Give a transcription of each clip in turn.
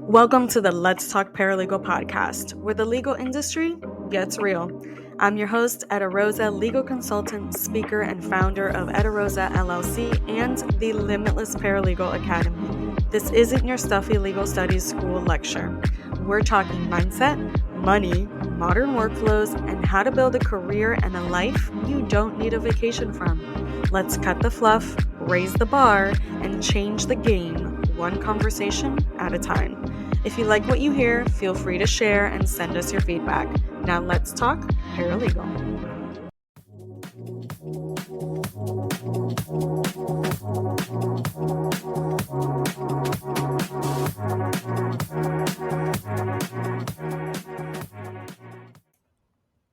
Welcome to the Let's Talk Paralegal podcast, where the legal industry gets real. I'm your host, Eda Rosa, legal consultant, speaker, and founder of Eda Rosa LLC and the Limitless Paralegal Academy. This isn't your stuffy legal studies school lecture. We're talking mindset, money, modern workflows, and how to build a career and a life you don't need a vacation from. Let's cut the fluff, raise the bar, and change the game one conversation at a time. If you like what you hear, feel free to share and send us your feedback. Now let's talk paralegal.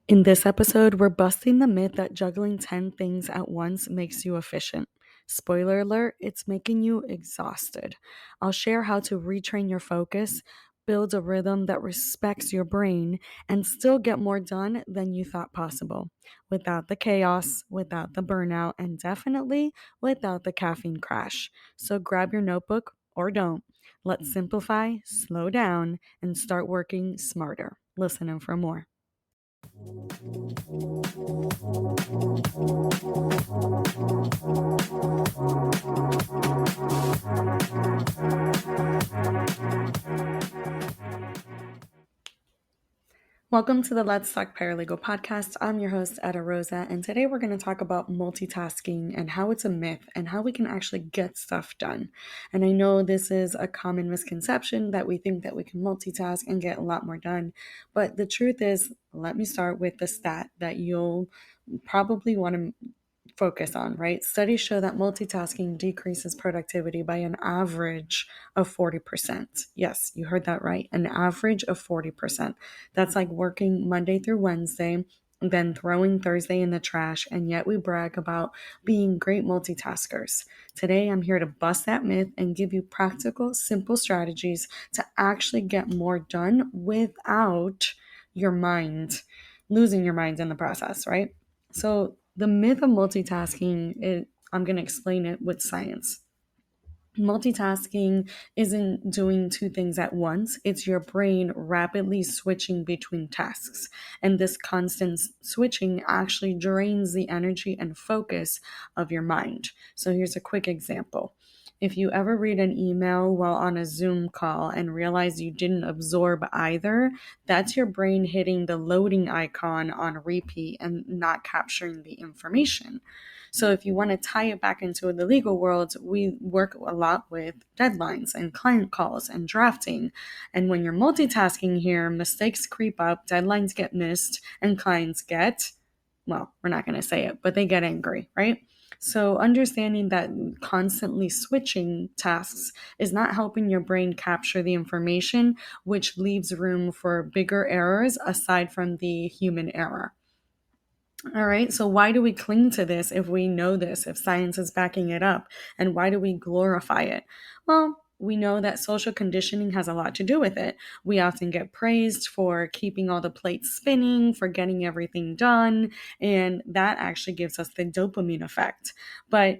In this episode, we're busting the myth that juggling 10 things at once makes you efficient. Spoiler alert, it's making you exhausted. I'll share how to retrain your focus, build a rhythm that respects your brain, and still get more done than you thought possible. Without the chaos, without the burnout, and definitely without the caffeine crash. So grab your notebook or don't. Let's simplify, slow down, and start working smarter. Listen in for more. Welcome to the Let's Talk Paralegal podcast. I'm your host, Eda Rosa, and today we're going to talk about multitasking and how it's a myth and how we can actually get stuff done. And I know this is a common misconception that we think that we can multitask and get a lot more done. But the truth is, let me start with the stat that you'll probably want to focus on, right? Studies show that multitasking decreases productivity by an average of 40%. Yes, you heard that right. An average of 40%. That's like working Monday through Wednesday, then throwing Thursday in the trash, and yet we brag about being great multitaskers. Today, I'm here to bust that myth and give you practical, simple strategies to actually get more done without your mind losing your mind in the process, right? So the myth of multitasking, I'm going to explain it with science. Multitasking isn't doing two things at once. It's your brain rapidly switching between tasks. And this constant switching actually drains the energy and focus of your mind. So here's a quick example. If you ever read an email while on a Zoom call and realize you didn't absorb either, that's your brain hitting the loading icon on repeat and not capturing the information. So if you want to tie it back into the legal world, we work a lot with deadlines and client calls and drafting. And when you're multitasking here, mistakes creep up, deadlines get missed, and clients get, well, we're not going to say it, but they get angry, right? So understanding that constantly switching tasks is not helping your brain capture the information, which leaves room for bigger errors aside from the human error. All right, so why do we cling to this if we know this, if science is backing it up? And why do we glorify it? Well, we know that social conditioning has a lot to do with it. We often get praised for keeping all the plates spinning, for getting everything done, and that actually gives us the dopamine effect. But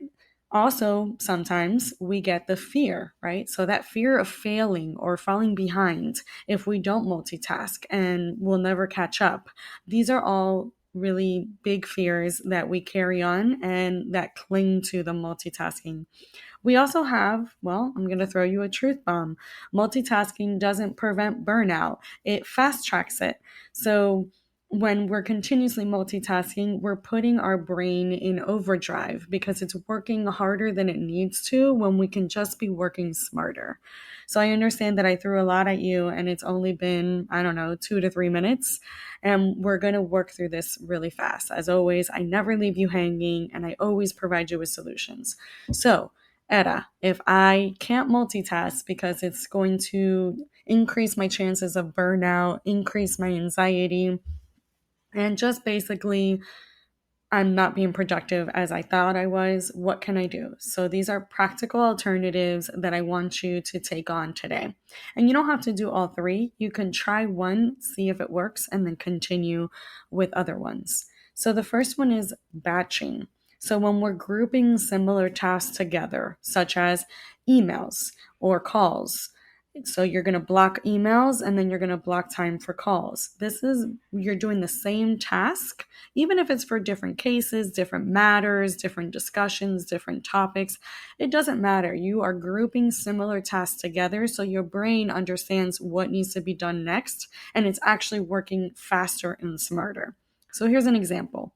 also, sometimes we get the fear, right? So that fear of failing or falling behind if we don't multitask and we'll never catch up. These are all really big fears that we carry on and that cling to the multitasking. We also have, well, I'm going to throw you a truth bomb. Multitasking doesn't prevent burnout, it fast tracks it. So when we're continuously multitasking, we're putting our brain in overdrive because it's working harder than it needs to when we can just be working smarter. So I understand that I threw a lot at you and it's only been, 2 to 3 minutes. And we're going to work through this really fast. As always, I never leave you hanging and I always provide you with solutions. So, Eda, if I can't multitask because it's going to increase my chances of burnout, increase my anxiety, and just basically I'm not being productive as I thought I was, what can I do? So these are practical alternatives that I want you to take on today. And you don't have to do all three. You can try one, see if it works, and then continue with other ones. So the first one is batching. So when we're grouping similar tasks together, such as emails or calls, So you're going to block emails and then you're going to block time for calls. You're doing the same task, even if it's for different cases, different matters, different discussions, different topics. It doesn't matter. You are grouping similar tasks together so your brain understands what needs to be done next and it's actually working faster and smarter. So here's an example.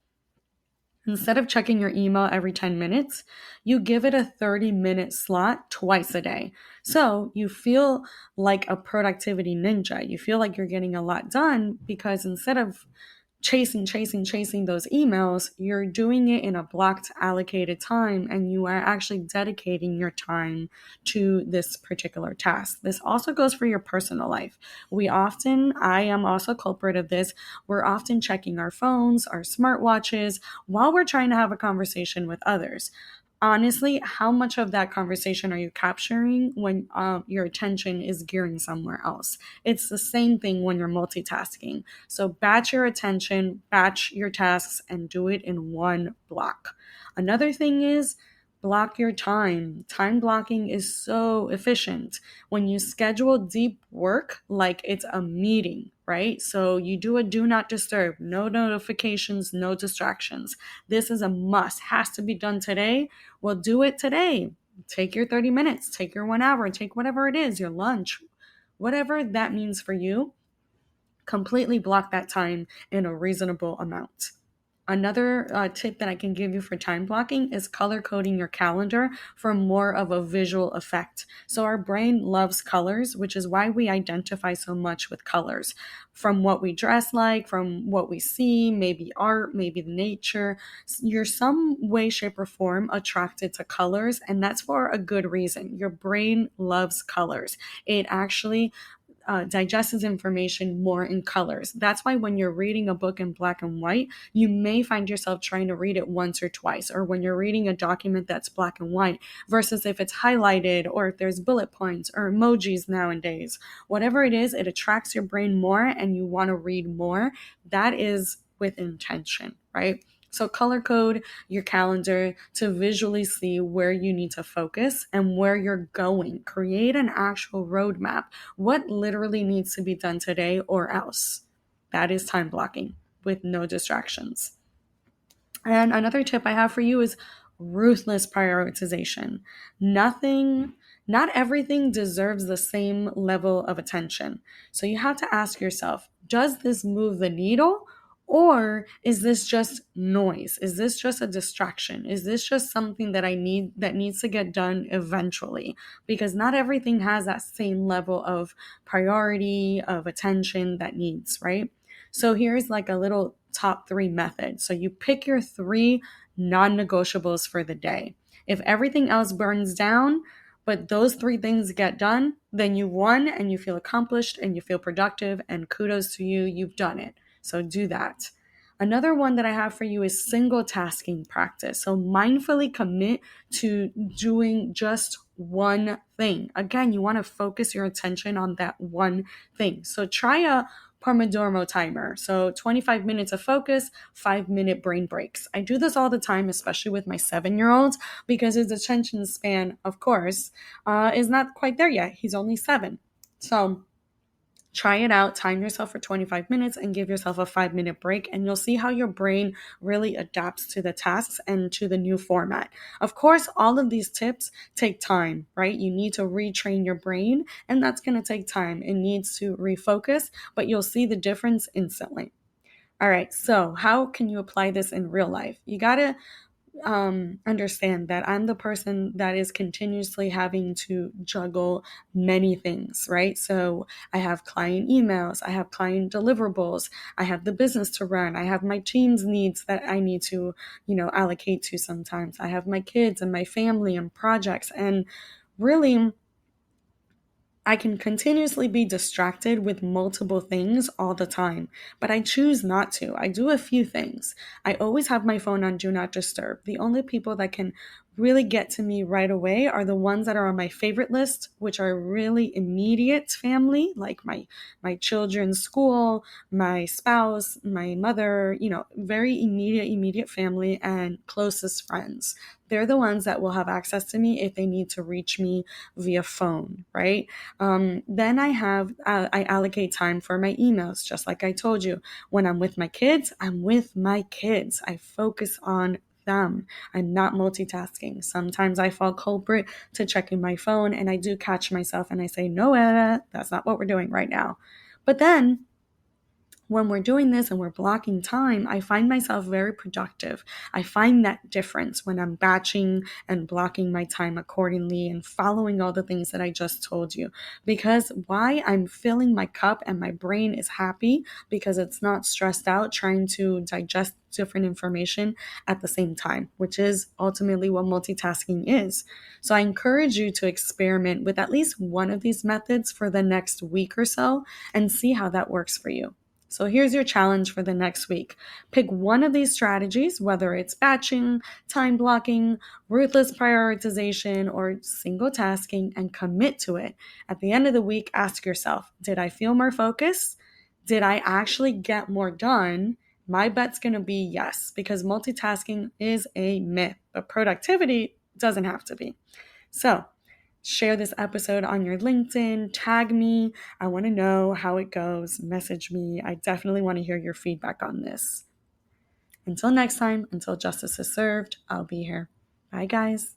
Instead of checking your email every 10 minutes, you give it a 30-minute slot twice a day. So you feel like a productivity ninja. You feel like you're getting a lot done because instead of chasing those emails, you're doing it in a blocked, allocated time, and you are actually dedicating your time to this particular task. This also goes for your personal life. I am also a culprit of this, we're often checking our phones, our smartwatches, while we're trying to have a conversation with others. Honestly, how much of that conversation are you capturing when your attention is gearing somewhere else? It's the same thing when you're multitasking. So batch your attention, batch your tasks, and do it in one block. Another thing is block your time. Time blocking is so efficient. When you schedule deep work like it's a meeting, right? So you do a do not disturb, no notifications, no distractions. This is a must, has to be done today. Well, do it today. Take your 30 minutes, take your 1 hour, take whatever it is, your lunch, whatever that means for you. Completely block that time in a reasonable amount. Another tip that I can give you for time blocking is color coding your calendar for more of a visual effect. So our brain loves colors, which is why we identify so much with colors. From what we dress like, from what we see, maybe art, maybe nature, you're some way, shape, or form attracted to colors, and that's for a good reason. Your brain loves colors. It actually digests information more in colors. That's why when you're reading a book in black and white, you may find yourself trying to read it once or twice, or when you're reading a document that's black and white, versus if it's highlighted or if there's bullet points or emojis nowadays. Whatever it is, it attracts your brain more and you want to read more. That is with intention, right? So color code your calendar to visually see where you need to focus and where you're going. Create an actual roadmap. What literally needs to be done today or else? That is time blocking with no distractions. And another tip I have for you is ruthless prioritization. Not everything deserves the same level of attention. So you have to ask yourself, does this move the needle? Or is this just noise? Is this just a distraction? Is this just something that needs to get done eventually? Because not everything has that same level of priority, of attention that needs, right? So here's like a little top 3 method. So you pick your 3 non-negotiables for the day. If everything else burns down, but those 3 things get done, then you won and you feel accomplished and you feel productive, and kudos to you, you've done it. So do that. Another one that I have for you is single tasking practice. So mindfully commit to doing just one thing. Again, you want to focus your attention on that one thing. So try a Pomodoro timer. So 25 minutes of focus, 5-minute brain breaks. I do this all the time, especially with my 7-year-old, because his attention span, of course, is not quite there yet. He's only 7. So try it out, time yourself for 25 minutes and give yourself a 5-minute break, and you'll see how your brain really adapts to the tasks and to the new format. Of course, all of these tips take time, right? You need to retrain your brain, and that's going to take time. It needs to refocus, but you'll see the difference instantly. All right, so how can you apply this in real life? You got to understand that I'm the person that is continuously having to juggle many things, right? So I have client emails, I have client deliverables, I have the business to run, I have my team's needs that I need to, allocate to sometimes. I have my kids and my family and projects, and really I can continuously be distracted with multiple things all the time, but I choose not to. I do a few things. I always have my phone on Do Not Disturb. The only people that can really get to me right away are the ones that are on my favorite list, which are really immediate family, like my children's school, my spouse, my mother, very immediate family and closest friends. They're the ones that will have access to me if they need to reach me via phone, right? Then I allocate time for my emails, just like I told you. When I'm with my kids, I'm with my kids. I focus on them. I'm not multitasking. Sometimes I fall culprit to checking my phone, and I do catch myself and I say, no, Eda, that's not what we're doing right now. But then when we're doing this and we're blocking time, I find myself very productive. I find that difference when I'm batching and blocking my time accordingly and following all the things that I just told you. Because why? I'm filling my cup and my brain is happy because it's not stressed out trying to digest different information at the same time, which is ultimately what multitasking is. So I encourage you to experiment with at least one of these methods for the next week or so and see how that works for you. So here's your challenge for the next week. Pick one of these strategies, whether it's batching, time blocking, ruthless prioritization, or single tasking, and commit to it. At the end of the week, ask yourself, did I feel more focused? Did I actually get more done? My bet's going to be yes, because multitasking is a myth, but productivity doesn't have to be. So, share this episode on your LinkedIn, tag me. I want to know how it goes. Message me. I definitely want to hear your feedback on this. Until next time, until justice is served, I'll be here. Bye, guys.